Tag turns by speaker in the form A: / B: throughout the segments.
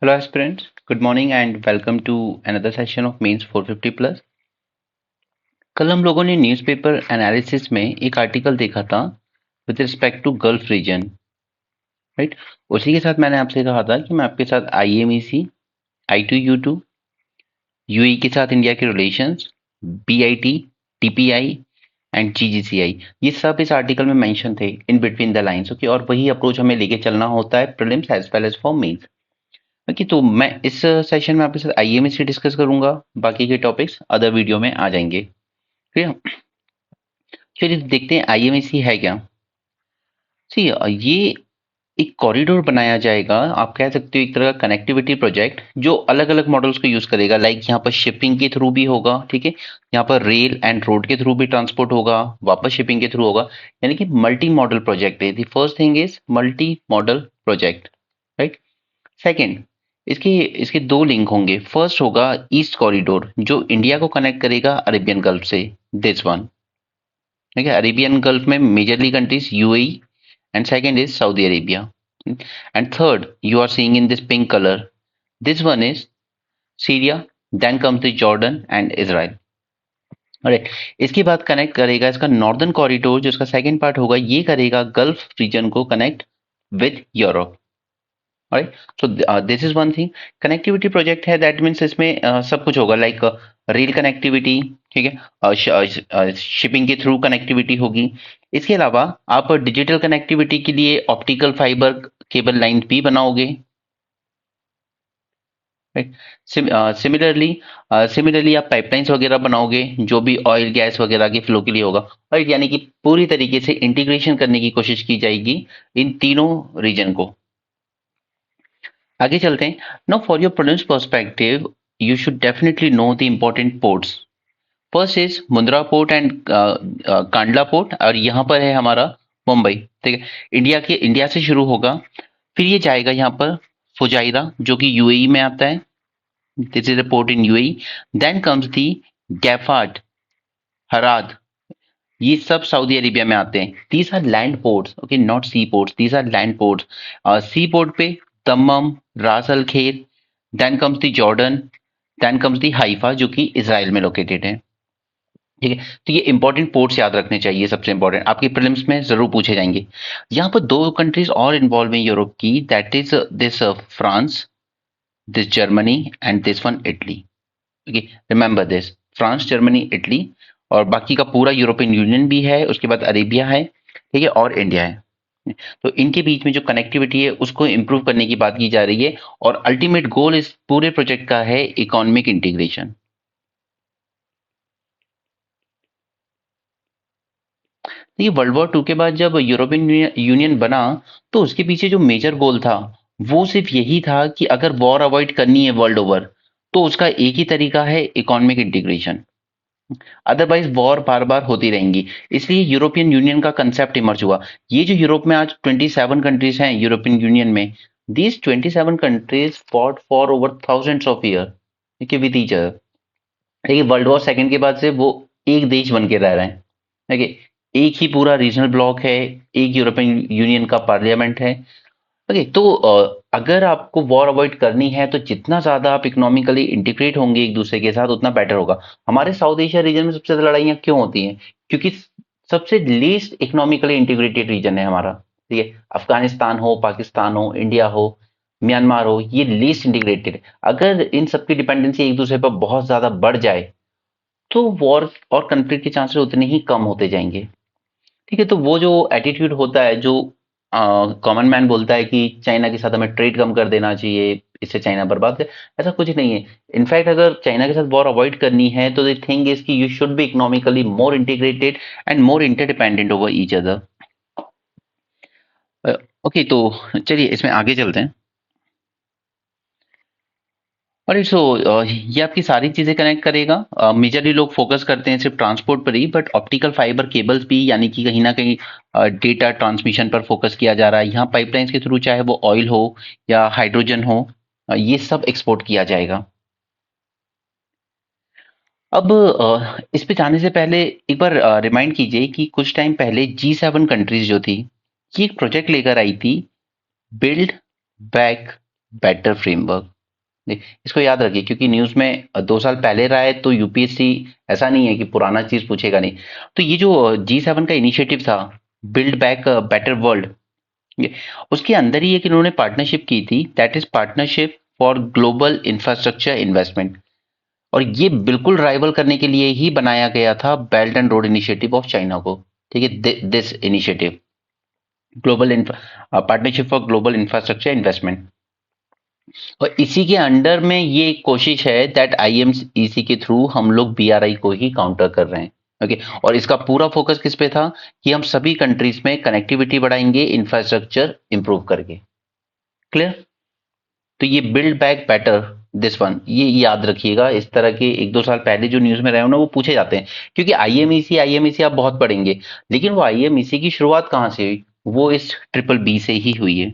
A: Hello aspirants, good morning and welcome to another session of Mains 450 Plus। कल हम लोगों ने न्यूज़पेपर एनालिसिस में एक आर्टिकल देखा था with respect to gulf region, right. उसी के साथ मैंने आपसे कहा था कि मैं आपके साथ IMEC, I2U2, UAE के साथ इंडिया के relations, BIT, TPI and GGCI, ये सब इस आर्टिकल में मेंशन थे in between the lines. Okay, और वही अप्रोच हमें लेके चलना होता है prelims as well as for mains. Okay, तो मैं इस सेशन में आपके साथ IMEC डिस्कस करूंगा, बाकी के टॉपिक्स अदर वीडियो में आ जाएंगे। क्लियर? चलिए देखते हैं IMEC है क्या। सी ये एक कॉरिडोर बनाया जाएगा, आप कह सकते हो एक तरह का कनेक्टिविटी प्रोजेक्ट, जो अलग अलग मॉडल्स को यूज करेगा। लाइक यहाँ पर शिपिंग के थ्रू भी होगा, ठीक है, यहाँ पर रेल एंड रोड के थ्रू भी ट्रांसपोर्ट होगा, वापस शिपिंग के थ्रू होगा, यानी कि मल्टी मॉडल प्रोजेक्ट है। The first thing is multi modal project, right. Second, इसके इसके दो लिंक होंगे। फर्स्ट होगा ईस्ट कॉरिडोर, जो इंडिया को कनेक्ट करेगा अरेबियन गल्फ से, दिस वन, ठीक है। अरेबियन गल्फ में majorly countries UAE and second is Saudi Arabia. And third you are seeing in this pink colour, this one is Syria, then comes the Jordan and Israel. Right, इसके बाद connect करेगा इसका northern corridor, जो इसका second part होगा, ये करेगा gulf reason को connect with Europe. Right, so this is one thing. Connectivity project है, दैट मीन्स इसमें सब कुछ होगा, लाइक रेल कनेक्टिविटी, ठीक है, शिपिंग के थ्रू कनेक्टिविटी होगी। इसके अलावा आप डिजिटल कनेक्टिविटी के लिए ऑप्टिकल फाइबर केबल लाइन भी बनाओगे, राइट। सिमिलरली आप पाइपलाइंस वगैरह बनाओगे, जो भी ऑयल गैस वगैरह के फ्लो के लिए होगा, राइट। यानी कि पूरी तरीके से इंटीग्रेशन करने की कोशिश की जाएगी इन तीनों रीजन को। आगे चलते हैं। Now for your problems perspective, you should definitely know the important ports. First is Mundra port and Kandla port, और यहाँ पर है हमारा मुंबई, ठीक है। इंडिया से शुरू होगा, फिर ये जाएगा यहाँ पर फुजाइरा, जो कि UAE में आता है, this is a port in UAE। Then comes the गैफार्ड, हराद, ये सब सऊदी अरेबिया में आते हैं। These are land ports, okay, not sea ports, these are land ports. Sea port पे Dammam, Ras Al Khair, then comes the Jordan, then comes the Haifa, जो कि Israel में लोकेटेड है, ठीक है। तो ये इंपॉर्टेंट पोर्ट्स याद रखने चाहिए, सबसे इंपॉर्टेंट, आपके प्रीलिम्स में जरूर पूछे जाएंगे। यहाँ पर दो कंट्रीज और इन्वॉल्व हैं यूरोप की, that is this France, this Germany and this one Italy. Okay, remember this, France, Germany, Italy, और बाकी का पूरा यूरोपियन यूनियन भी है, उसके बाद अरेबिया है, ठीक है, और इंडिया है। तो इनके बीच में जो कनेक्टिविटी है उसको इंप्रूव करने की बात की जा रही है, और अल्टीमेट गोल इस पूरे प्रोजेक्ट का है इकोनॉमिक इंटीग्रेशन। देखिए, वर्ल्ड वॉर 2 के बाद जब यूरोपियन यूनियन बना, तो उसके पीछे जो मेजर गोल था वो सिर्फ यही था कि अगर वॉर अवॉइड करनी है वर्ल्ड ओवर, तो उसका एक ही तरीका है इकोनॉमिक इंटीग्रेशन, अदरवाइज वॉर बार बार होती रहेंगी। इसलिए यूरोपियन यूनियन का कंसेप्ट इमर्ज हुआ। ये जो यूरोप में आज 27 कंट्रीज हैं यूरोपियन यूनियन में, these 27 countries fought for over thousands of year with each other. देखिए, वर्ल्ड वॉर 2 के बाद से वो एक देश बन के रह रहे हैं, देखिए, एक ही पूरा रीजनल ब्लॉक है, एक यूरोपियन यूनियन का पार्लियामेंट है। ओके, तो अगर आपको वॉर अवॉइड करनी है, तो जितना ज्यादा आप इकोनॉमिकली इंटीग्रेट होंगे एक दूसरे के साथ, उतना बेटर होगा। हमारे साउथ एशिया रीजन में सबसे ज्यादा लड़ाइयाँ क्यों होती हैं? क्योंकि सबसे लीस्ट इकोनॉमिकली इंटीग्रेटेड रीजन है हमारा, ठीक है। अफगानिस्तान हो, पाकिस्तान हो, इंडिया हो, म्यांमार हो, ये लीस्ट इंटीग्रेटेड है। अगर इन सबकी डिपेंडेंसी एक दूसरे पर बहुत ज्यादा बढ़ जाए, तो वॉर और कंफ्लिक्ट के चांसेस उतने ही कम होते जाएंगे, ठीक है। तो वो जो एटीट्यूड होता है, जो कॉमन मैन बोलता है कि चाइना के साथ हमें ट्रेड कम कर देना चाहिए, इससे चाइना बर्बाद है, ऐसा कुछ नहीं है। इनफैक्ट अगर चाइना के साथ वॉर अवॉइड करनी है, तो द थिंग इज कि you should be economically more integrated and more interdependent over each other. Okay, तो चलिए इसमें आगे चलते हैं। और सो ये आपकी सारी चीजें कनेक्ट करेगा। मेजरली लोग फोकस करते हैं सिर्फ ट्रांसपोर्ट पर ही, बट ऑप्टिकल फाइबर केबल्स भी, यानी कि कहीं ना कहीं डेटा ट्रांसमिशन पर फोकस किया जा रहा है। यहाँ पाइपलाइंस के थ्रू, चाहे वो ऑयल हो या हाइड्रोजन हो, ये सब एक्सपोर्ट किया जाएगा। अब इस पे जाने से पहले एक बार रिमाइंड कीजिए कि कुछ टाइम पहले G7 कंट्रीज जो थी, ये एक प्रोजेक्ट लेकर आई थी, बिल्ड बैक बेटर फ्रेमवर्क। इसको याद रखिए क्योंकि न्यूज में 2 साल पहले रहा है तो यूपीएससी ऐसा नहीं है कि पुराना चीज पूछेगा नहीं। तो ये जो G7 का इनिशिएटिव था, बिल्ड बैक बेटर वर्ल्ड, उसके अंदर ही एक इन्होंने पार्टनरशिप की थी, that is partnership for global infrastructure investment. और ये बिल्कुल राइवल करने के लिए ही बनाया गया था belt and road initiative of China को। ठीक है, this initiative global partnership for global infrastructure investment. और इसी के अंडर में ये कोशिश है दैट आईएमईसी के थ्रू हम लोग बीआरआई को ही काउंटर कर रहे हैं। ओके, और इसका पूरा फोकस किस पे था कि हम सभी कंट्रीज में कनेक्टिविटी बढ़ाएंगे इंफ्रास्ट्रक्चर इंप्रूव करके। क्लियर? तो ये build back better this one, ये याद रखिएगा। इस तरह के 1-2 साल पहले जो न्यूज में रहे हो ना वो पूछे जाते हैं, क्योंकि आईएमईसी आईएमईसी आप बहुत पढ़ेंगे, लेकिन वो आईएमईसी की शुरुआत कहाँ से हुई? वो इस ट्रिपल बी से ही हुई है।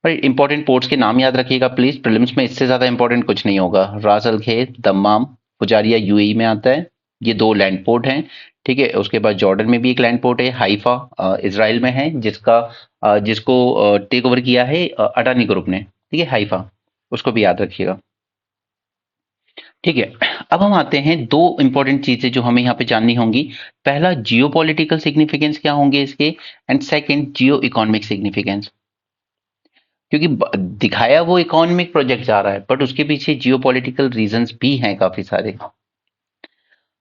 A: पर इंपॉर्टेंट पोर्ट्स के नाम याद रखिएगा प्लीज, प्रीलिम्स में इससे ज्यादा इंपॉर्टेंट कुछ नहीं होगा। रास अल खैर, दम्माम, फुजारिया यूएई में आता है, ये 2 लैंड पोर्ट हैं। ठीक है, उसके बाद जॉर्डन में भी एक लैंड पोर्ट है, हाइफा इसराइल में है, जिसको टेक ओवर किया है अडानी ग्रुप ने। ठीक है, हाइफा, उसको भी याद रखिएगा। ठीक है, अब हम आते हैं 2 इंपॉर्टेंट चीजें जो हमें यहाँ पे जाननी होंगी। पहला, जियो पॉलिटिकल सिग्निफिकेंस क्या होंगे इसके, and second Jio economic significance. क्योंकि दिखाया वो इकोनॉमिक प्रोजेक्ट जा रहा है, बट उसके पीछे जियोपॉलिटिकल रीजंस भी हैं काफी सारे।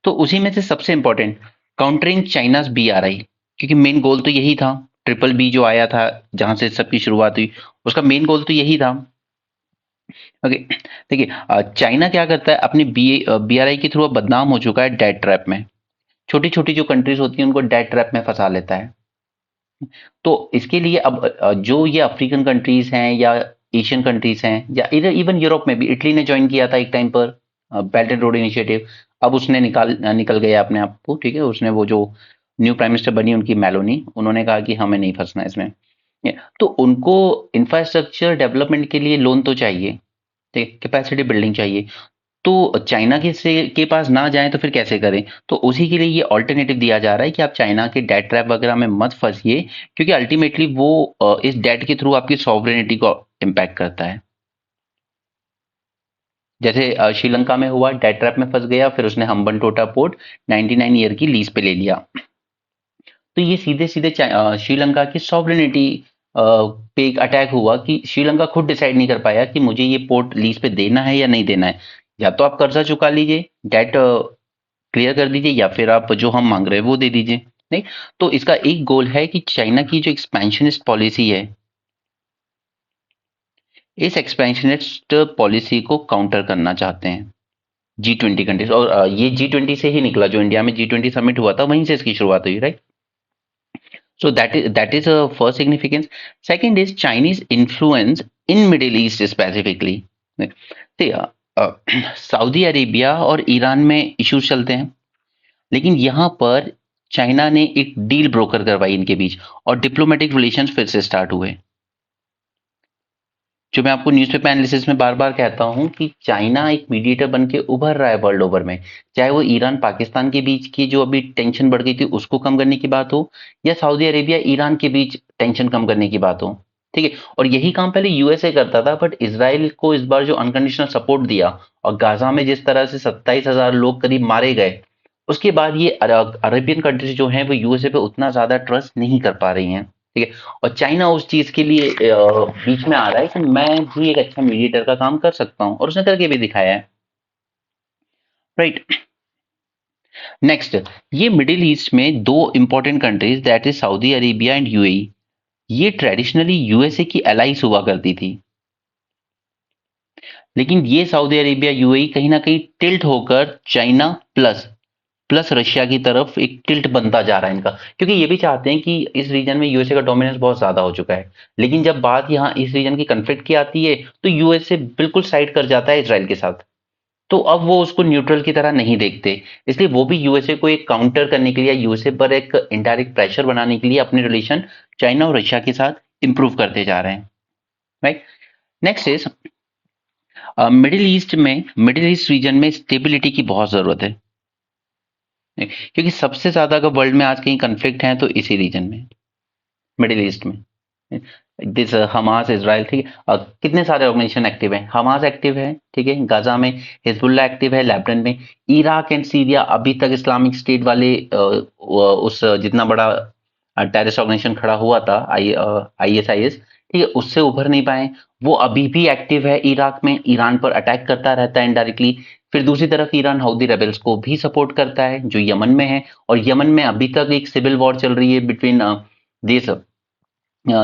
A: तो उसी में से सबसे इंपॉर्टेंट, काउंटरिंग चाइनाज बीआरआई, क्योंकि मेन गोल तो यही था। ट्रिपल बी जो आया था, जहां से सबकी शुरुआत हुई, उसका मेन गोल तो यही था। ओके, देखिए चाइना क्या करता है, अपनी बीआरआई के थ्रू अब बदनाम हो चुका है डेट ट्रैप में। छोटी छोटी जो कंट्रीज होती हैं उनको डेट ट्रैप में फंसा लेता है। तो इसके लिए अब जो ये अफ्रीकन कंट्रीज हैं या एशियन कंट्रीज हैं या इवन यूरोप में भी, इटली ने ज्वाइन किया था एक टाइम पर बेल्ट एंड रोड इनिशिएटिव। अब उसने निकल गया अपने आप को। ठीक है, उसने वो जो न्यू प्राइम मिनिस्टर बनी उनकी मेलोनी, उन्होंने कहा कि हमें नहीं फंसना इसमें। तो उनको इंफ्रास्ट्रक्चर डेवलपमेंट के लिए लोन तो चाहिए, ठीक है, कैपेसिटी बिल्डिंग चाहिए। तो चाइना के पास ना जाएं तो फिर कैसे करें? तो उसी के लिए ये ऑल्टरनेटिव दिया जा रहा है कि आप चाइना के डेट ट्रैप वगैरह में मत फंसिए, क्योंकि अल्टीमेटली वो इस डेट के थ्रू आपकी सॉवरेनिटी को इम्पैक्ट करता है। जैसे श्रीलंका में हुआ, डेट ट्रैप में फंस गया, फिर उसने हम्बनटोटा पोर्ट 99 ईयर की लीज पे ले लिया। तो ये सीधे सीधे श्रीलंका की सॉवरेनिटी पे एक अटैक हुआ कि श्रीलंका खुद डिसाइड नहीं कर पाया कि मुझे ये पोर्ट लीज पे देना है या नहीं देना है। या तो आप कर्जा चुका लीजिए, डेट क्लियर कर दीजिए, या फिर आप जो हम मांग रहे हैं वो दे दीजिए। नहीं, तो इसका एक गोल है कि चाइना की जो एक्सपेंशनिस्ट पॉलिसी है, इस एक्सपेंशनिस्ट पॉलिसी को काउंटर करना चाहते हैं G20 कंट्रीज। और ये G20 से ही निकला, जो इंडिया में G20 समिट हुआ था वहीं से इसकी शुरुआत हुई, right? So that is a first significance. Second is Chinese influence in Middle East specifically. See, Saudi Arabia और ईरान में इश्यूज चलते हैं, लेकिन यहाँ पर चाइना ने एक डील ब्रोकर करवाई इनके बीच, और डिप्लोमेटिक रिलेशंस फिर से स्टार्ट हुए। जो मैं आपको न्यूज़पेपर एनालिसिस में बार बार कहता हूं कि चाइना एक मीडिएटर बन के उभर रहा है वर्ल्ड ओवर में, चाहे वो ईरान पाकिस्तान के बीच की जो अभी टेंशन बढ़ गई थी उसको कम करने की बात हो, या सऊदी अरेबिया ईरान के बीच टेंशन कम करने की बात हो। ठीक है, और यही काम पहले यूएसए करता था, बट इसराइल को इस बार जो अनकंडीशनल सपोर्ट दिया और गाजा में जिस तरह से 27,000 लोग करीब मारे गए, उसके बाद ये अरेबियन कंट्रीज जो हैं वो यूएसए पे उतना ज्यादा ट्रस्ट नहीं कर पा रही हैं। ठीक है, और चाइना उस चीज के लिए बीच में आ रहा है कि मैं भी एक अच्छा मीडिएटर का काम कर सकता हूं, और उसने करके भी दिखाया है, राइट? नेक्स्ट, ये मिडिल ईस्ट में 2 important countries, that is Saudi Arabia and UAE, ये ट्रेडिशनली यूएसए की एलाइज हुआ करती थी। लेकिन ये सऊदी अरेबिया यूएई कहीं ना कहीं टिल्ट होकर चाइना प्लस प्लस रशिया की तरफ एक टिल्ट बनता जा रहा है इनका, क्योंकि ये भी चाहते हैं कि इस रीजन में यूएसए का डोमिनेंस बहुत ज्यादा हो चुका है। लेकिन जब बात यहाँ इस रीजन की कन्फ्लिक्ट की आती है तो यूएसए बिल्कुल साइड कर जाता है इसराइल के साथ। तो अब वो उसको न्यूट्रल की तरह नहीं देखते, इसलिए वो भी यूएसए को एक काउंटर करने के लिए, यूएसए पर एक इनडायरेक्ट प्रेशर बनाने के लिए अपने रिलेशन चाइना और रशिया के साथ इंप्रूव करते जा रहे हैं, right? Next is middle east region में स्टेबिलिटी की बहुत जरूरत है, क्योंकि सबसे ज्यादा अगर वर्ल्ड में आज कहीं कन्फ्लिक्ट है तो इसी रीजन में, मिडिल ईस्ट में। दिस हमास इजराइल, ठीक है। कितने सारे ऑर्गेनाइजेशन एक्टिव हैं, हमास एक्टिव है, ठीक है, गाजा में, हिजबुल्ला एक्टिव है लेबनान में, इराक एंड सीरिया अभी तक इस्लामिक स्टेट वाले उस जितना बड़ा टेररिस्ट ऑर्गेनाइजेशन खड़ा हुआ था ISIS, ठीक है, उससे उभर नहीं पाए। वो अभी भी एक्टिव है इराक में, ईरान पर अटैक करता रहता है इनडायरेक्टली। फिर दूसरी तरफ ईरान हाउदी रेबल्स को भी सपोर्ट करता है जो यमन में है, और यमन में अभी तक एक सिविल वॉर चल रही है between this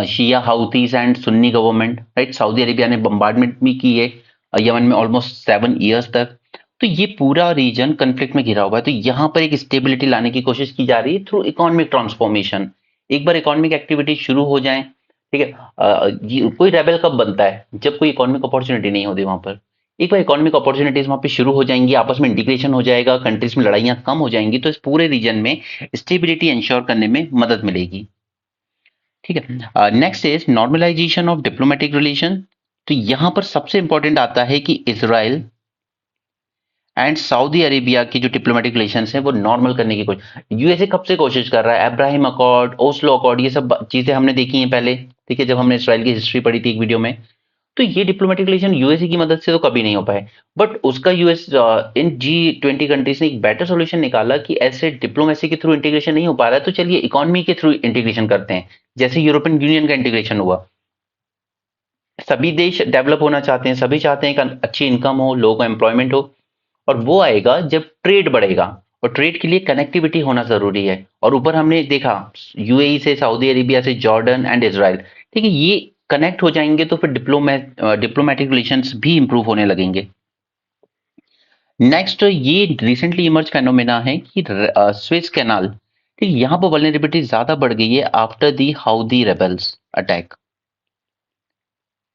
A: Shia Houthis and Sunni government, right. Saudi Arabia ने बम्बार्डमेंट भी की है यमन में ऑलमोस्ट 7 इयर्स तक। तो ये पूरा रीजन कन्फ्लिक्ट में घिरा हुआ है। तो यहाँ पर एक स्टेबिलिटी लाने की कोशिश की जा रही है थ्रू इकोनॉमिक ट्रांसफॉर्मेशन। एक बार इकोनॉमिक एक्टिविटी शुरू हो जाए, ठीक है, कोई रेबल कब बनता है, जब कोई इकोनॉमिक अपॉर्चुनिटी नहीं होती वहां पर। एक बार इकोनॉमिक अपॉर्चुनिटीज वहां पे शुरू हो जाएंगी, आपस में इंटीग्रेशन हो जाएगा, कंट्रीज में लड़ाइयां कम हो जाएंगी, तो इस पूरे रीजन में स्टेबिलिटी इंश्योर करने में मदद मिलेगी, ठीक है। Next is normalisation of diplomatic relation. तो यहां पर सबसे इंपॉर्टेंट आता है कि इसराइल एंड सऊदी अरेबिया की जो डिप्लोमेटिक रिलेशंस हैं वो नॉर्मल करने की कोशिश, यूएसए कब से कोशिश कर रहा है, अब्राहिम अकॉर्ड, ओस्लो अकॉर्ड, ये सब चीजें हमने देखी हैं पहले, ठीक है, जब हमने इसराइल की हिस्ट्री पढ़ी थी एक वीडियो में। तो ये डिप्लोमेटिक रिलेशन यूएसए की मदद से तो कभी नहीं हो पाए, बट उसका यूएस इन G20 कंट्रीज ने एक बेटर सोल्यूशन निकाला कि ऐसे डिप्लोमेसी के थ्रू इंटीग्रेशन नहीं हो पा रहा है, तो चलिए इकोनॉमी के थ्रू इंटीग्रेशन करते हैं, जैसे यूरोपियन यूनियन का इंटीग्रेशन हुआ। सभी देश डेवलप होना चाहते हैं, सभी चाहते हैं कि अच्छी इनकम हो, लोगों को एम्प्लॉयमेंट हो, और वो आएगा जब ट्रेड बढ़ेगा, और ट्रेड के लिए कनेक्टिविटी होना जरूरी है। और ऊपर हमने देखा यूएई से, सऊदी अरेबिया से, जॉर्डन एंड इसराइल, ठीक है, ये कनेक्ट हो जाएंगे तो फिर डिप्लोमेटिक रिलेशंस भी इंप्रूव होने लगेंगे। नेक्स्ट ये रिसेंटली इमर्ज फेनोमेना है कि स्वेज कैनाल, ठीक, यहाँ पर वल्नरेबिलिटी ज्यादा बढ़ गई है after the Houthi rebels attack.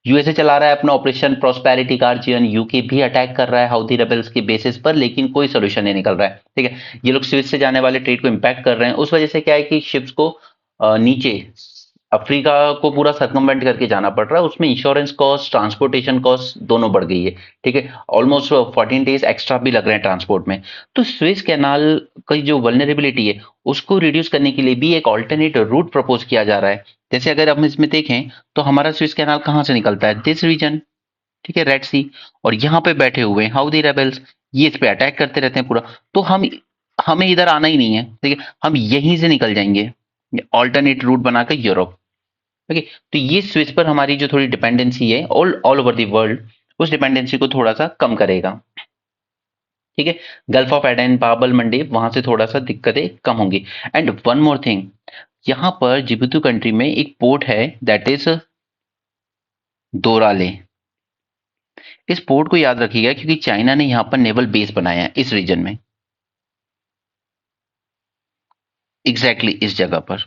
A: USA चला रहा है अपना ऑपरेशन प्रोस्पेरिटी गार्जियन, यूके भी अटैक कर रहा है हाउदी रेबल्स की बेसिस पर, लेकिन कोई सोल्यूशन नहीं निकल रहा है, ठीक है। ये लोग स्विस से जाने वाले ट्रेड को इम्पैक्ट कर रहे हैं, उस वजह से क्या है कि शिप्स को नीचे अफ्रीका को पूरा सर्कमवेंट करके जाना पड़ रहा है, उसमें इंश्योरेंस कॉस्ट, ट्रांसपोर्टेशन कॉस्ट दोनों बढ़ गई है, ठीक है। ऑलमोस्ट 14 डेज एक्स्ट्रा भी लग रहे हैं ट्रांसपोर्ट में। तो स्विस कैनाल की जो वल्नरेबिलिटी है उसको रिड्यूस करने के लिए भी एक ऑल्टरनेट रूट प्रपोज किया जा रहा है। जैसे अगर हम इसमें देखें तो हमारा स्विस कैनाल कहाँ से निकलता है, दिस रीजन, ठीक है, रेड सी, और यहाँ पे बैठे हुए हैं हाउदी रेबल्स, ये इस पे अटैक करते रहते हैं पूरा। तो हमें इधर आना ही नहीं है, ठीक है, हम यहीं से निकल जाएंगे ऑल्टरनेट रूट बनाकर यूरोप, ओके। तो ये स्विच पर हमारी जो थोड़ी डिपेंडेंसी है all all over the world, उस डिपेंडेंसी को थोड़ा सा कम करेगा, ठीक है। Gulf of Aden, Babal Mandeb, वहां से थोड़ा सा दिक्कतें कम होंगी। एंड वन मोर थिंग, यहाँ पर जिबूती कंट्री में एक पोर्ट है दैट इज दोराले। इस पोर्ट को याद रखिएगा क्योंकि चाइना ने यहाँ पर नेवल बेस बनाया है इस रीजन में, एग्जैक्टली इस जगह पर,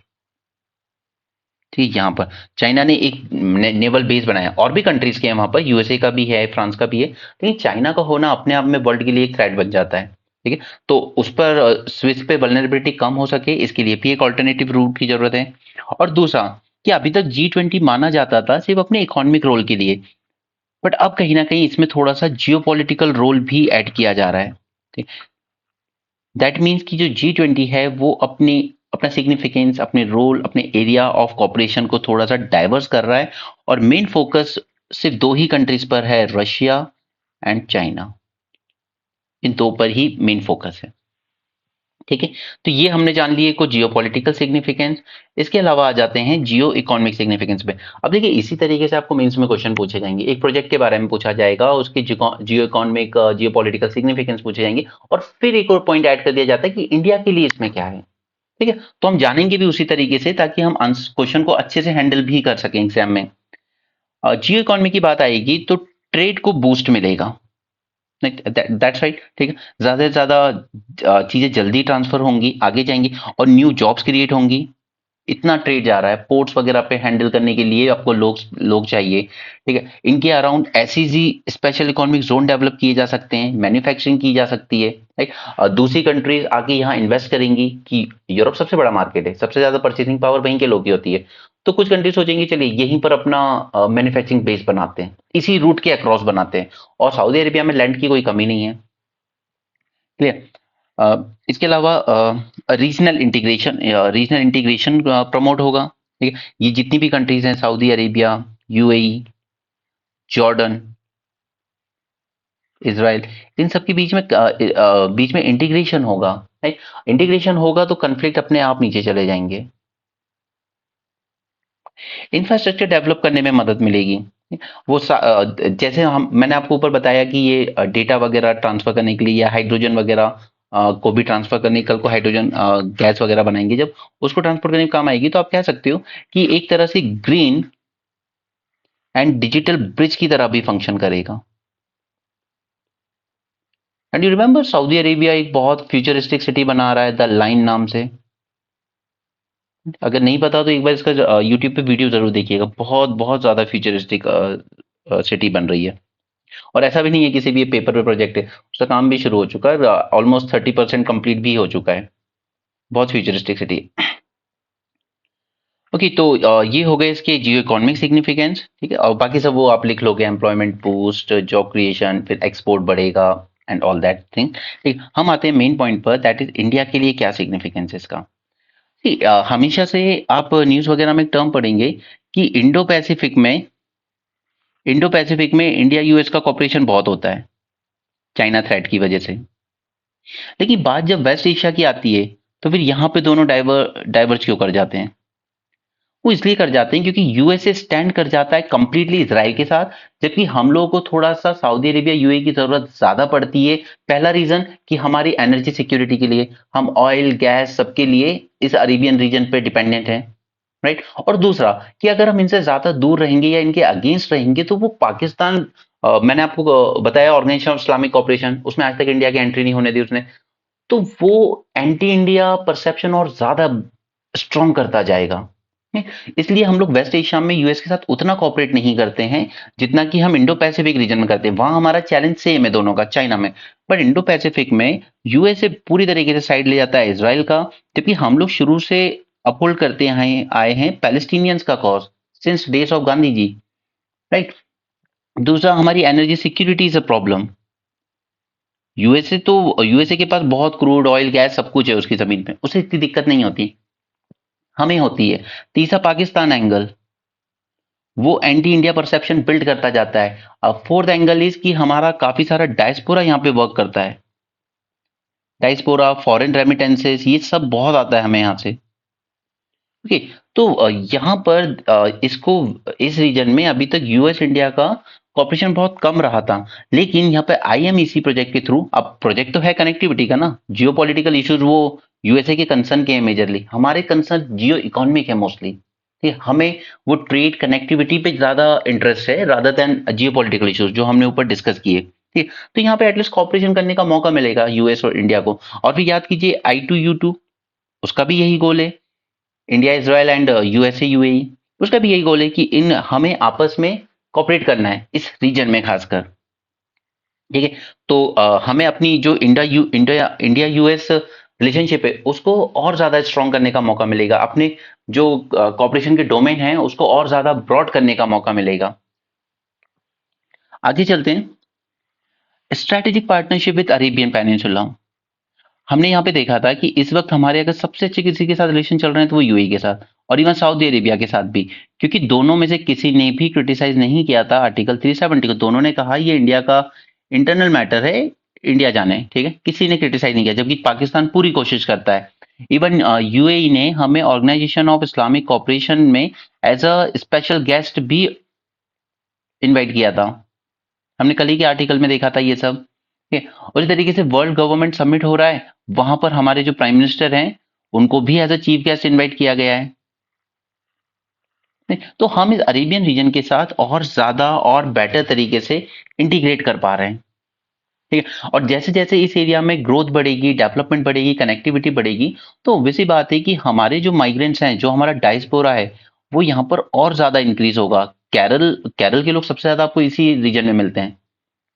A: ठीक, यहाँ पर चाइना ने एक नेवल बेस बनाया। और भी कंट्रीज के हैं वहां पर, यूएसए का भी है, फ्रांस का भी है, लेकिन चाइना का होना अपने आप में वर्ल्ड के लिए एक थ्रेट बन जाता है, ठीक है। तो उस पर स्विच पे वल्नरेबिलिटी कम हो सके, इसके लिए भी एक ऑल्टरनेटिव रूट की जरूरत है। और दूसरा कि अभी तक G20 माना जाता था सिर्फ अपने इकोनॉमिक रोल के लिए, बट अब कहीं ना कहीं इसमें थोड़ा सा जियोपॉलिटिकल रोल भी ऐड किया जा रहा है, ठीक। दैट मीन्स कि जो G20 है वो अपनी अपना सिग्निफिकेंस, अपने रोल, अपने एरिया ऑफ कॉपरेशन को थोड़ा सा डाइवर्स कर रहा है, और मेन फोकस सिर्फ दो ही कंट्रीज पर है, रशिया एंड चाइना, इन दो पर ही मेन फोकस है, ठीक है। तो ये हमने जान लिए को जियोपॉलिटिकल सिग्निफिकेंस। इसके अलावा आ जाते हैं जियो इकोनॉमिक सिग्निफिकेंस पे। अब देखिए इसी तरीके से आपको मेंस में क्वेश्चन पूछे जाएंगे, एक प्रोजेक्ट के बारे में पूछा जाएगा, उसके जियो इकोनॉमिक जियोपॉलिटिकल सिग्निफिकेंस पूछे जाएंगे, और फिर एक और पॉइंट ऐड कर दिया जाता है कि इंडिया के लिए इसमें क्या है, ठीक है। तो हम जानेंगे भी उसी तरीके से ताकि हम क्वेश्चन को अच्छे से हैंडल भी कर सकें एग्जाम में। जियो इकोनॉमी की बात आएगी तो ट्रेड को बूस्ट मिलेगा, दैट्स राइट, ठीक है। ज्यादा से ज्यादा चीजें जल्दी ट्रांसफर होंगी, आगे जाएंगी, और न्यू जॉब्स क्रिएट होंगी। इतना ट्रेड जा रहा है, पोर्ट्स वगैरह पे हैंडल करने के लिए आपको लोग लोग चाहिए, ठीक है। इनके around SEZ special economic zone develop किए जा सकते हैं, मैन्युफैक्चरिंग की जा सकती है, राइट। दूसरी कंट्रीज आके यहाँ इन्वेस्ट करेंगी कि यूरोप सबसे बड़ा मार्केट है, सबसे ज्यादा परचेसिंग पावर वहीं के लोग की होती है। तो कुछ कंट्री सोचेंगे चलिए यहीं पर अपना मैन्युफैक्चरिंग बेस बनाते हैं, इसी रूट के अक्रॉस बनाते हैं, और सऊदी अरेबिया में लैंड की कोई कमी नहीं है, क्लियर। इसके अलावा रीजनल इंटीग्रेशन प्रमोट होगा, ठीक है, ये जितनी भी कंट्रीज हैं, Saudi Arabia, UAE, Jordan, Israel, इन सब के बीच में इंटीग्रेशन होगा, राइट। इंटीग्रेशन होगा तो कन्फ्लिक्ट अपने आप नीचे चले जाएंगे, इंफ्रास्ट्रक्चर डेवलप करने में मदद मिलेगी। जैसे हम मैंने आपको ऊपर बताया कि ये डेटा वगैरह ट्रांसफर करने के लिए या हाइड्रोजन वगैरह को भी ट्रांसफर करने, कल को हाइड्रोजन गैस वगैरह बनाएंगे, जब उसको ट्रांसफर करने में काम आएगी, तो आप कह सकते हो कि एक तरह से ग्रीन एंड डिजिटल ब्रिज की तरह भी फंक्शन करेगा। And you remember Saudi Arabia एक बहुत फ्यूचरिस्टिक सिटी बना रहा है द लाइन नाम से। अगर नहीं पता तो एक बार इसका यूट्यूब पे वीडियो जरूर देखिएगा, बहुत बहुत ज्यादा फ्यूचरिस्टिक सिटी बन रही है। और ऐसा भी नहीं है किसी भी ये पेपर पे प्रोजेक्ट है, उसका काम भी शुरू हो चुका है, ऑलमोस्ट 30% कंप्लीट भी हो चुका है। बहुत फ्यूचरिस्टिक सिटी। ओके, तो ये हो गए इसके जियो इकोनॉमिक सिग्निफिकेंस, ठीक है, और बाकी सब वो आप लिख लोगे, एम्प्लॉयमेंट बूस्ट, जॉब क्रिएशन, फिर एक्सपोर्ट बढ़ेगा एंड ऑल दैट थिंग। ठीक, हम आते हैं मेन पॉइंट पर, दैट इज इंडिया के लिए क्या सिग्निफिकेंस है इसका। हमेशा से आप न्यूज वगैरह में एक टर्म पढ़ेंगे कि इंडो पैसिफिक में इंडिया यूएस का कॉपरेशन बहुत होता है चाइना थ्रेट की वजह से। लेकिन बात जब वेस्ट एशिया की आती है, तो फिर यहाँ पे दोनों डाइवर्ज क्यों कर जाते हैं? वो इसलिए कर जाते हैं क्योंकि यूएसए स्टैंड कर जाता है कंप्लीटली इसराइल के साथ, जबकि हम लोगों को थोड़ा सा सऊदी अरेबिया, यूएई की जरूरत ज्यादा पड़ती है। पहला रीजन कि हमारी एनर्जी सिक्योरिटी के लिए, हम ऑयल गैस सबके लिए इस अरेबियन रीजन पे डिपेंडेंट हैं, राइट। और दूसरा कि अगर हम इनसे ज्यादा दूर रहेंगे या इनके अगेंस्ट रहेंगे, तो वो पाकिस्तान, मैंने आपको बताया ऑर्गेनाइजेशन ऑफ इस्लामिक कॉपरेशन, उसमें आज तक इंडिया की एंट्री नहीं होने दी उसने, तो वो एंटी इंडिया परसेप्शन और ज्यादा स्ट्रॉन्ग करता जाएगा। इसलिए हम लोग वेस्ट एशिया में यूएस के साथ उतना कॉपरेट नहीं करते हैं जितना कि हम इंडो पैसिफिक रीजन में करते हैं। वहां हमारा चैलेंज सेम है दोनों का, चाइना में। पर इंडो पैसिफिक में यूएसए पूरी तरीके से साइड ले जाता है इसराइल का, जबकि हम लोग शुरू से अपहोल्ड करते आए हैं पैलेस्टीनियंस का cause since days of Gandhi ji, right. दूसरा, हमारी energy security is a problem. USA के पास बहुत क्रूड ऑयल गैस सब कुछ है उसकी जमीन पे, उसे इतनी दिक्कत नहीं होती, हमें होती है। तीसरा, पाकिस्तान एंगल, वो एंटी इंडिया परसेप्शन बिल्ड करता जाता है। अब फोर्थ एंगल इज कि हमारा काफी सारा डायस्पोरा यहाँ पे वर्क करता है, डायस्पोरा, फॉरेन रेमिटेंसेस, ये सब बहुत आता है हमें यहाँ से। ओके, तो यहाँ पर इसको, इस रीजन में अभी तक यूएस इंडिया का कॉपरेशन बहुत कम रहा था, लेकिन यहाँ पे आईएमईसी प्रोजेक्ट के थ्रू, अब प्रोजेक्ट तो है कनेक्टिविटी का ना, जियो पॉलिटिकल इश्यूज वो यूएसए के कंसर्न के हैं मेजरली, हमारे कंसर्न जियो इकोनॉमिक है मोस्टली। ठीक है, हमें वो ट्रेड कनेक्टिविटी पे ज्यादा इंटरेस्ट है रादर देन जियो पॉलिटिकल इश्यूज जो हमने ऊपर डिस्कस किए। ठीक, तो यहाँ पे एटलीस्ट कॉपरेशन करने का मौका मिलेगा यूएस और इंडिया को। और फिर याद कीजिए I2U2, उसका भी यही गोल है, India Israel and USA UAE, उसका भी यही गोल है कि इन हमें आपस में कॉपरेट करना है इस रीजन में खासकर। ठीक है, तो हमें अपनी जो इंडिया यूएस रिलेशनशिप है उसको और ज्यादा स्ट्रॉन्ग करने का मौका मिलेगा, अपने जो कॉपरेशन के डोमेन है उसको और ज्यादा ब्रॉड करने का मौका मिलेगा। आगे चलते हैं, strategic partnership with Arabian peninsula. हमने यहाँ पे देखा था कि इस वक्त हमारे अगर सबसे अच्छे किसी के साथ रिलेशन चल रहे हैं तो वो यूएई के साथ, और इवन सऊदी अरेबिया के साथ भी, क्योंकि दोनों में से किसी ने भी क्रिटिसाइज नहीं किया था आर्टिकल 370 को। दोनों ने कहा ये इंडिया का इंटरनल मैटर है, इंडिया जाने, ठीक है, किसी ने क्रिटिसाइज नहीं किया, जबकि पाकिस्तान पूरी कोशिश करता है। इवन यूएई ने हमें ऑर्गेनाइजेशन ऑफ इस्लामिक कॉपरेशन में एज अ स्पेशल गेस्ट भी इनवाइट किया था, हमने कल ही के आर्टिकल में देखा था ये सब। ठीक है, और इस तरीके से वर्ल्ड गवर्नमेंट समिट हो रहा है, वहां पर हमारे जो प्राइम मिनिस्टर हैं उनको भी as a chief guest invite किया गया है। नहीं, तो हम इस अरेबियन रीजन के साथ और ज्यादा और बेटर तरीके से इंटीग्रेट कर पा रहे हैं। ठीक है, और जैसे जैसे इस एरिया में ग्रोथ बढ़ेगी, डेवलपमेंट बढ़ेगी, कनेक्टिविटी बढ़ेगी, तो वैसी बात है कि हमारे जो माइग्रेंट्स हैं, जो हमारा डायस्पोरा है, वो यहाँ पर और ज्यादा इंक्रीज होगा। केरल केरल के लोग सबसे ज्यादा आपको इसी रीजन में मिलते हैं,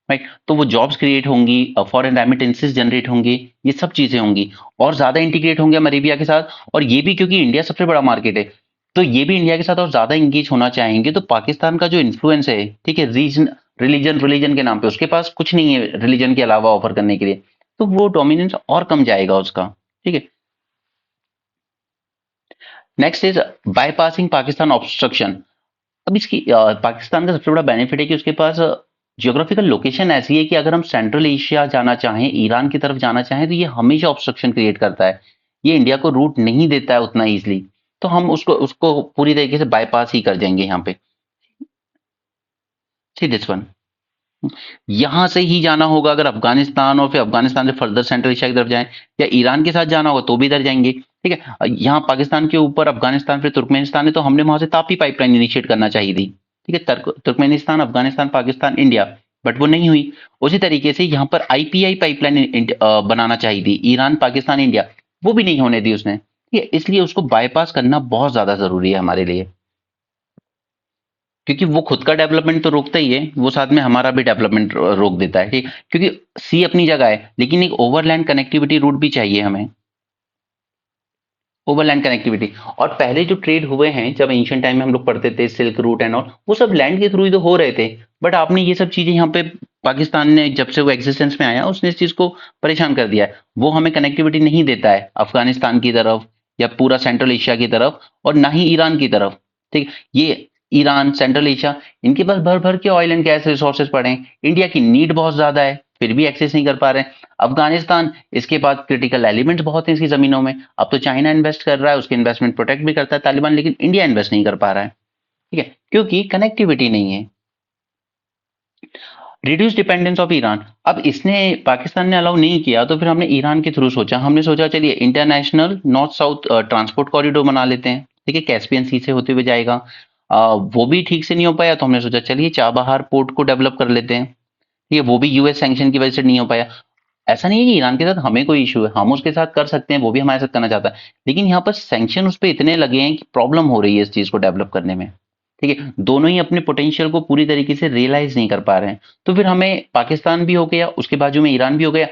A: राइट। तो वो जॉब्स क्रिएट होंगी, फॉरेन रेमिटेंसेस जनरेट होंगे, ये सब चीजें होंगी, और ज्यादा इंटीग्रेट होंगे हम अरेबिया के साथ। और ये भी क्योंकि इंडिया सबसे बड़ा मार्केट है, तो ये भी इंडिया के साथ और ज्यादा इंगेज होना चाहेंगे। तो पाकिस्तान का जो इन्फ्लुएंस है, ठीक है, रीजन रिलीजन रिलीजन के नाम पे उसके पास कुछ नहीं है रिलीजन के अलावा ऑफर करने के लिए, तो वो डोमिनेंस और कम जाएगा उसका। ठीक है, next is bypassing Pakistan obstruction. अब इसकी पाकिस्तान का सबसे बड़ा बेनिफिट है कि उसके पास जियोग्राफिकल लोकेशन ऐसी है कि अगर हम सेंट्रल एशिया जाना चाहें, ईरान की तरफ जाना चाहें, तो ये हमेशा ऑब्स्ट्रक्शन क्रिएट करता है। ये इंडिया को रूट नहीं देता है उतना इजीली, तो हम उसको उसको पूरी तरीके से बाईपास ही कर जाएंगे यहाँ पे। सी दिस वन, यहाँ से ही जाना होगा अगर अफगानिस्तान, और फिर अफगानिस्तान से फर्दर सेंट्रल एशिया की तरफ जाएं, या ईरान के साथ जाना होगा तो भी इधर जाएंगे। ठीक है, यहाँ पाकिस्तान के ऊपर अफगानिस्तान फिर तुर्कमेनिस्तान है, तो हमने वहां से तापी पाइपलाइन इनिशिएट करना चाहिए थी। ठीक है, Turkmenistan, Afghanistan, Pakistan, India, but वो नहीं हुई। उसी तरीके से यहाँ पर आईपीआई पाइपलाइन बनाना चाहिए थी, ईरान, पाकिस्तान, इंडिया, वो भी नहीं होने दी उसने। ठीक है, इसलिए उसको बाईपास करना बहुत ज्यादा जरूरी है हमारे लिए, क्योंकि वो खुद का डेवलपमेंट तो रोकता ही है, वो साथ में हमारा भी डेवलपमेंट रोक देता है। ठीक, क्योंकि सी अपनी जगह है, लेकिन एक ओवरलैंड कनेक्टिविटी रूट भी चाहिए हमें, ओवरलैंड कनेक्टिविटी। और पहले जो ट्रेड हुए हैं, जब एंशिएंट टाइम में हम लोग पढ़ते थे, सिल्क रूट एंड ऑल, वो सब लैंड के थ्रू ही तो हो रहे थे। बट आपने ये सब चीजें यहाँ पे, पाकिस्तान ने जब से वो एग्जिस्टेंस में आया, उसने इस चीज को परेशान कर दिया है। वो हमें कनेक्टिविटी नहीं देता है अफगानिस्तान की तरफ, या पूरा सेंट्रल एशिया की तरफ, और ना ही ईरान की तरफ। ठीक, ये ईरान, सेंट्रल एशिया, इनके पास भर भर के ऑयल एंड गैस रिसोर्सेज पड़े हैं। इंडिया की नीड बहुत ज्यादा है, फिर भी एक्सेस नहीं कर पा रहे हैं। अफगानिस्तान, इसके पास क्रिटिकल एलिमेंट्स बहुत हैं इसकी जमीनों में। अब तो चाइना इन्वेस्ट कर रहा है, उसके इन्वेस्टमेंट प्रोटेक्ट भी करता है तालिबान, लेकिन इंडिया इन्वेस्ट नहीं कर पा रहा है। ठीक है, क्योंकि कनेक्टिविटी नहीं है। रिड्यूस डिपेंडेंस ऑफ ईरान, अब इसने, पाकिस्तान ने अलाउ नहीं किया, तो फिर हमने ईरान के थ्रू सोचा। हमने सोचा चलिए international north south transport corridor बना लेते हैं। ठीक है, कैस्पियन सी से होते हुए जाएगा। वो भी ठीक से नहीं हो पाया, तो हमने सोचा चलिए चाबहार पोर्ट को डेवलप कर लेते हैं। ठीक है, वो भी यूएस सैंक्शन की वजह से नहीं हो पाया। ऐसा नहीं है कि ईरान के साथ हमें कोई इशू है, हम उसके साथ कर सकते हैं, वो भी हमारे साथ करना चाहता है, लेकिन यहाँ पर सैंक्शन उस पर इतने लगे हैं कि प्रॉब्लम हो रही है इस चीज को डेवलप करने में। ठीक है, दोनों ही अपने पोटेंशियल को पूरी तरीके से रियलाइज नहीं कर पा रहे हैं। तो फिर हमें पाकिस्तान भी हो गया, उसके बाजू में ईरान भी हो गया,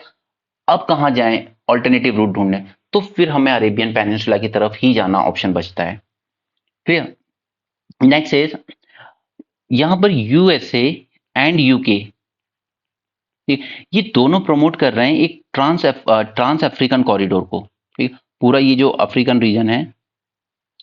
A: अब कहाँ जाएं ऑल्टरनेटिव रूट ढूंढने, तो फिर हमें अरेबियन पेनिनसुला की तरफ ही जाना ऑप्शन बचता है। फिर नेक्स्ट इज, यहाँ पर यूएसए एंड यूके, ये दोनों प्रमोट कर रहे हैं एक ट्रांस अफ्रीकन कॉरिडोर को। ठीक, पूरा ये जो अफ्रीकन रीजन है,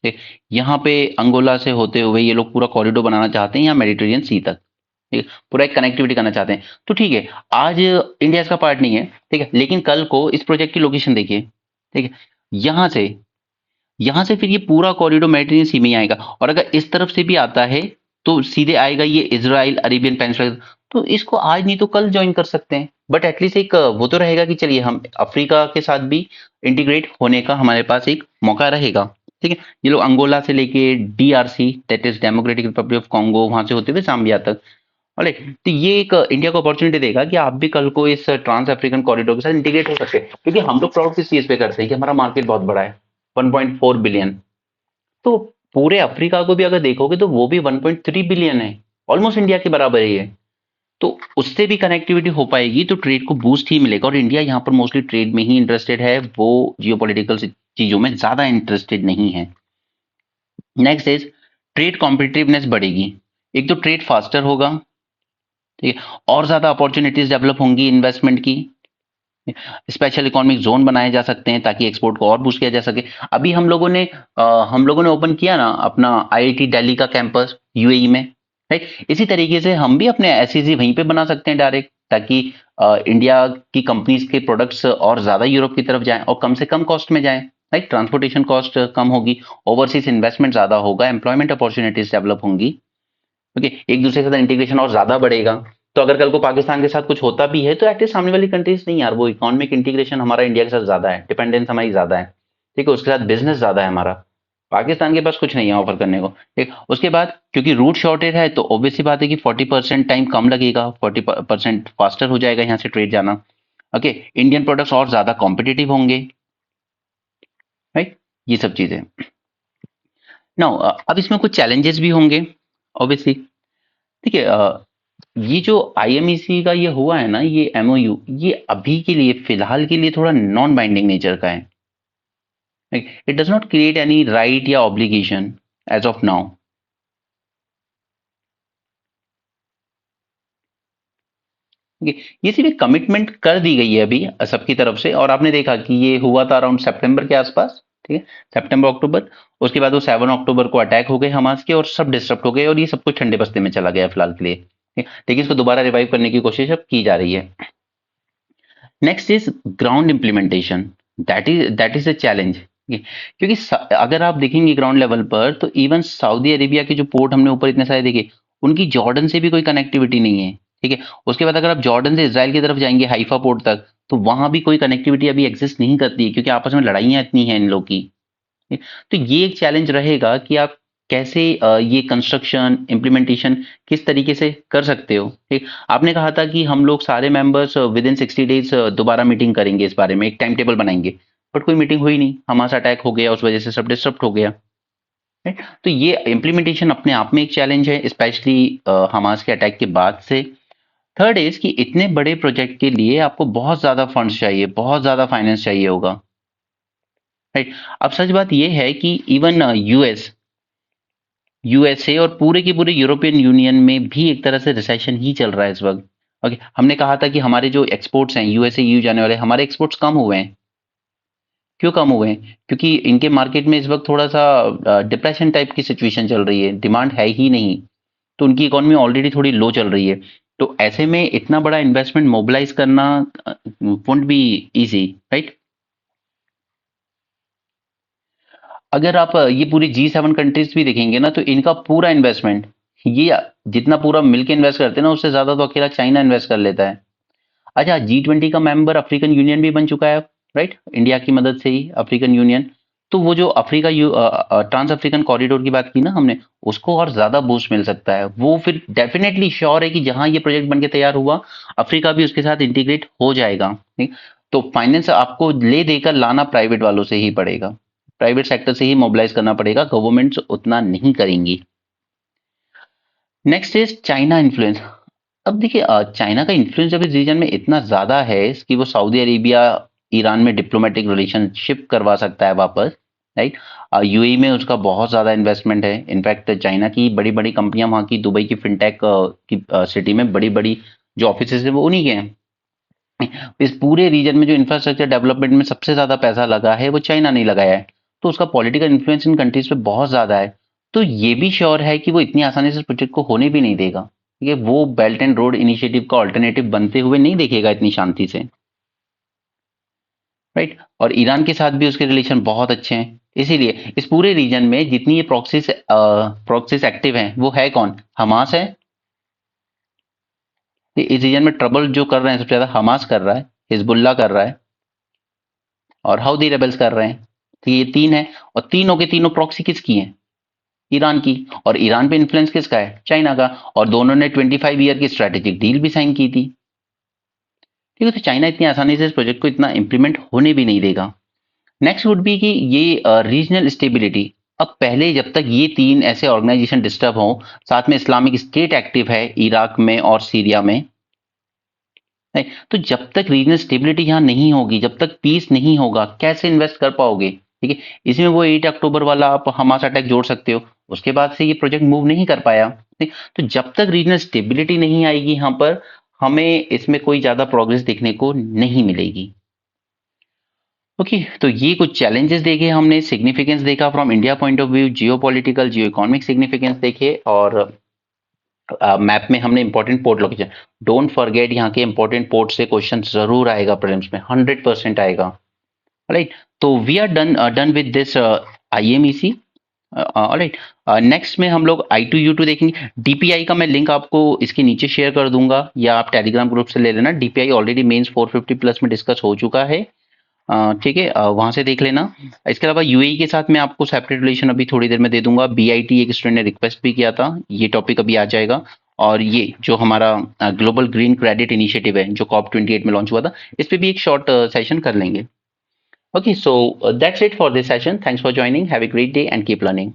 A: ठीक, यहाँ पे अंगोला से होते हुए ये लोग पूरा कॉरिडोर बनाना चाहते हैं, यहाँ मेडिटेरियन सी तक। ठीक है, पूरा एक कनेक्टिविटी करना चाहते हैं। तो ठीक है, आज इंडिया इसका पार्ट नहीं है, ठीक है, लेकिन कल को इस प्रोजेक्ट की लोकेशन देखिए। ठीक है, यहाँ से यहाँ से फिर ये पूरा कॉरिडोर मेडिटेरियन सी में ही आएगा, और अगर इस तरफ से भी आता है तो सीधे आएगा ये इजराइल, अरेबियन पेनिनसुला। तो इसको आज नहीं तो कल ज्वाइन कर सकते हैं, बट एटलीस्ट एक वो तो रहेगा कि चलिए हम अफ्रीका के साथ भी इंटीग्रेट होने का हमारे पास एक मौका रहेगा। ठीक है, ये लोग अंगोला से लेके DRC, that is democratic Republic of Congo, वहां से होते हुए जाम्बिया तक। अरे, तो ये एक इंडिया को अपॉर्चुनिटी देगा कि आप भी कल को इस ट्रांस अफ्रीकन कॉरिडोर के साथ इंटीग्रेट हो सकते हैं, क्योंकि हम लोग प्राउड किस चीज पे करते हैं कि हमारा मार्केट बहुत बड़ा है, 1.4 बिलियन। तो पूरे अफ्रीका को भी अगर देखोगे तो वो भी 1.3 बिलियन है, ऑलमोस्ट इंडिया के बराबर ही है। तो उससे भी कनेक्टिविटी हो पाएगी, तो ट्रेड को बूस्ट ही मिलेगा। और इंडिया यहाँ पर मोस्टली ट्रेड में ही इंटरेस्टेड है, वो जियोपॉलिटिकल चीजों में ज्यादा इंटरेस्टेड नहीं है। नेक्स्ट इज, ट्रेड कॉम्पिटिटिवनेस बढ़ेगी। एक तो ट्रेड फास्टर होगा, ठीक है, और ज्यादा अपॉर्चुनिटीज डेवलप होंगी इन्वेस्टमेंट की। स्पेशल इकोनॉमिक जोन बनाए जा सकते हैं ताकि एक्सपोर्ट को और बूस्ट किया जा सके। अभी हम लोगों ने ओपन किया ना अपना आईआईटी दिल्ली का कैंपस यूएई में, राइट। इसी तरीके से हम भी अपने एसईजी वहीं पे बना सकते हैं डायरेक्ट, ताकि इंडिया की कंपनीज के प्रोडक्ट्स और ज्यादा यूरोप की तरफ जाएं और कम से कम कॉस्ट में जाएं, राइट। ट्रांसपोर्टेशन कॉस्ट कम होगी, ओवरसीज इन्वेस्टमेंट ज्यादा होगा, एम्प्लॉयमेंट अपॉर्चुनिटीज डेवलप होंगी। ओके, एक दूसरे के साथ इंटीग्रेशन और ज्यादा बढ़ेगा। तो अगर कल को पाकिस्तान के साथ कुछ होता भी है, तो एटलीस्ट सामने वाली कंट्रीज नहीं यार, वो इकोनॉमिक इंटीग्रेशन हमारा इंडिया के साथ ज्यादा है, डिपेंडेंस हमारी ज्यादा है। ठीक है, उसके साथ बिजनेस ज्यादा है हमारा, पाकिस्तान के पास कुछ नहीं है ऑफर करने को। ठीक, उसके बाद क्योंकि रूट शॉर्टेज है, तो ऑब्वियसली बात है कि 40% टाइम कम लगेगा, 40% फास्टर हो जाएगा यहाँ से ट्रेड जाना। ओके, इंडियन प्रोडक्ट्स और ज्यादा कॉम्पिटिटिव होंगे, राइट। ये सब चीजें नाउ, अब इसमें कुछ चैलेंजेस भी होंगे ऑब्वियसली। ठीक है, ये जो आईएमईसी का ये हुआ है ना, ये एमओयू, ये अभी के लिए, फिलहाल के लिए थोड़ा नॉन बाइंडिंग नेचर का है। It does not create any right या ऑब्लिगेशन एज ऑफ नाउ। ये सिर्फ एक कमिटमेंट कर दी गई है अभी सबकी तरफ से, और आपने देखा कि ये हुआ था अराउंड सितंबर के आसपास। ठीक है, सितंबर अक्टूबर। उसके बाद वो 7 अक्टूबर को अटैक हो गए हमास के और सब डिस्टर्ब हो गए और ये सब कुछ ठंडे बस्ते में चला गया फिलहाल के लिए, ठीक है? लेकिन इसको दोबारा रिवाइव करने की कोशिश अब की जा रही है। Next is ground implementation, that is a challenge, क्योंकि अगर आप देखेंगे ग्राउंड लेवल पर तो इवन सऊदी अरेबिया के जो पोर्ट हमने ऊपर इतने सारे देखे, उनकी जॉर्डन से भी कोई कनेक्टिविटी नहीं है, ठीक है। उसके बाद अगर आप जॉर्डन से इसराइल की तरफ जाएंगे हाइफा पोर्ट तक, तो वहां भी कोई कनेक्टिविटी अभी एग्जिस्ट नहीं करती है, क्योंकि आपस में लड़ाइयां इतनी हैं इन लोग की। तो ये एक चैलेंज रहेगा कि आप कैसे ये कंस्ट्रक्शन इम्प्लीमेंटेशन किस तरीके से कर सकते हो, ठीक। आपने कहा था कि हम लोग सारे मेंबर्स विद इन 60 डेज दोबारा मीटिंग करेंगे, इस बारे में एक टाइम टेबल बनाएंगे, बट कोई मीटिंग हुई नहीं, हमारा अटैक हो गया, उस वजह से सब डिस्टर्ब हो गया, right? तो ये इम्प्लीमेंटेशन अपने आप में एक चैलेंज है, स्पेशली हमास के अटैक के बाद से। थर्ड इज कि इतने बड़े प्रोजेक्ट के लिए आपको बहुत ज्यादा फंड्स चाहिए, बहुत ज्यादा फाइनेंस चाहिए होगा, राइट। अब सच बात यह है कि इवन यूएसए और पूरे की पूरे यूरोपियन यूनियन में भी एक तरह से रिसेशन ही चल रहा है इस वक्त। ओके, हमने कहा था कि हमारे जो एक्सपोर्ट्स हैं यूएसए यू जाने वाले, हमारे एक्सपोर्ट्स कम हुए हैं। क्यों कम हुए हैं? क्योंकि इनके मार्केट में इस वक्त थोड़ा सा डिप्रेशन टाइप की सिचुएशन चल रही है, डिमांड है ही नहीं, तो उनकी इकोनॉमी ऑलरेडी थोड़ी लो चल रही है। तो ऐसे में इतना बड़ा इन्वेस्टमेंट मोबिलाइज करना वोंट बी इजी, राइट। अगर आप ये पूरी G7 कंट्रीज भी देखेंगे ना, तो इनका पूरा इन्वेस्टमेंट, ये जितना पूरा मिलके इन्वेस्ट करते हैं ना, उससे ज्यादा तो अकेला चाइना इन्वेस्ट कर लेता है। अच्छा, G20 का मेंबर अफ्रीकन यूनियन भी बन चुका है, राइट, इंडिया की मदद से ही अफ्रीकन यूनियन। तो वो जो ट्रांस अफ्रीकन कॉरिडोर की बात की ना हमने, उसको और ज्यादा बूस्ट मिल सकता है। वो फिर डेफिनेटली श्योर है कि जहां ये प्रोजेक्ट बन के तैयार हुआ, अफ्रीका भी उसके साथ इंटीग्रेट हो जाएगा, ठीक। तो फाइनेंस आपको ले देकर लाना प्राइवेट वालों से ही पड़ेगा, प्राइवेट सेक्टर से ही मोबिलाइज करना पड़ेगा, गवर्नमेंट्स उतना नहीं करेंगी। Next is China influence. अब देखिए, चाइना का इन्फ्लुएंस जब इस रीजन में इतना ज्यादा है कि वो सऊदी अरेबिया ईरान में डिप्लोमेटिक रिलेशनशिप करवा सकता है वापस, राइट। यूएई में उसका बहुत ज्यादा इन्वेस्टमेंट है। इनफैक्ट चाइना की बड़ी बड़ी कंपनियां वहां की दुबई की फिनटेक की सिटी में बड़ी बड़ी जो ऑफिस है वो उन्हीं के हैं। इस पूरे रीजन में जो इंफ्रास्ट्रक्चर डेवलपमेंट में सबसे ज्यादा पैसा लगा है वो चाइना ने लगाया है, तो उसका पॉलिटिकल इन्फ्लुएंस इन कंट्रीज पे बहुत ज्यादा है। तो ये भी श्योर है कि वो इतनी आसानी से प्रोजेक्ट को होने भी नहीं देगा, ठीक है। वो बेल्ट एंड रोड इनिशिएटिव का ऑल्टरनेटिव बनते हुए नहीं देखेगा इतनी शांति से, राइट। और ईरान के साथ भी उसके रिलेशन बहुत अच्छे हैं, इसीलिए इस पूरे रीजन में जितनी ये प्रॉक्सीज एक्टिव हैं, वो है कौन? हमास है। इस रीजन में ट्रबल जो कर रहे हैं सबसे ज्यादा हमास कर रहा है, हिजबुल्ला कर रहा है और हाउदी रेबल्स कर रहे हैं। तो ये तीन है, और तीनों के तीनों प्रॉक्सी किसकी हैं? ईरान की। और ईरान पे इन्फ्लुएंस किसका है? चाइना का। और दोनों ने 25 ईयर की स्ट्रेटेजिक डील भी साइन की थी, ठीक है। तो चाइना इतनी आसानी से इस प्रोजेक्ट को इतना इंप्लीमेंट होने भी नहीं देगा। नेक्स्ट वुड बी कि ये रीजनल स्टेबिलिटी। अब पहले जब तक ये तीन ऐसे ऑर्गेनाइजेशन डिस्टर्ब हों, साथ में इस्लामिक स्टेट एक्टिव है इराक में और सीरिया में, नहीं, तो जब तक रीजनल स्टेबिलिटी यहाँ नहीं होगी, जब तक पीस नहीं होगा, कैसे इन्वेस्ट कर पाओगे, ठीक है। इसमें वो 8 अक्टूबर वाला आप हमास अटैक जोड़ सकते हो, उसके बाद से ये प्रोजेक्ट मूव नहीं कर पाया, ठीक। तो जब तक रीजनल स्टेबिलिटी नहीं आएगी यहाँ पर, हमें इसमें कोई ज्यादा प्रोग्रेस देखने को नहीं मिलेगी। ओके, तो ये कुछ चैलेंजेस देखे हमने, सिग्निफिकेंस देखा from India point of view, Jio political Jio economic significance देखे, और मैप में हमने important port location, don't forget यहाँ के इंपॉर्टेंट पोर्ट से क्वेश्चन जरूर आएगा प्रीलिम्स में, 100% आएगा, राइट। तो we are done with this IMEC, alright. Next में हम लोग I2U2 देखेंगे। DPI का मैं लिंक आपको इसके नीचे शेयर कर दूंगा, या आप टेलीग्राम ग्रुप से ले लेना। DPI ऑलरेडी मेंस 450 प्लस में डिस्कस हो चुका है, ठीक है, वहां से देख लेना। इसके अलावा यूएई के साथ मैं आपको सेपरेट रिलेशन अभी थोड़ी देर में दे दूंगा। BIT एक स्टूडेंट ने रिक्वेस्ट भी किया था, ये टॉपिक अभी आ जाएगा। और ये जो हमारा ग्लोबल ग्रीन क्रेडिट इनिशिएटिव है जो COP28 में लॉन्च हुआ था, इस पे भी एक शॉर्ट सेशन कर लेंगे। Okay, so that's it for this session. Thanks for joining, have a great day and keep learning.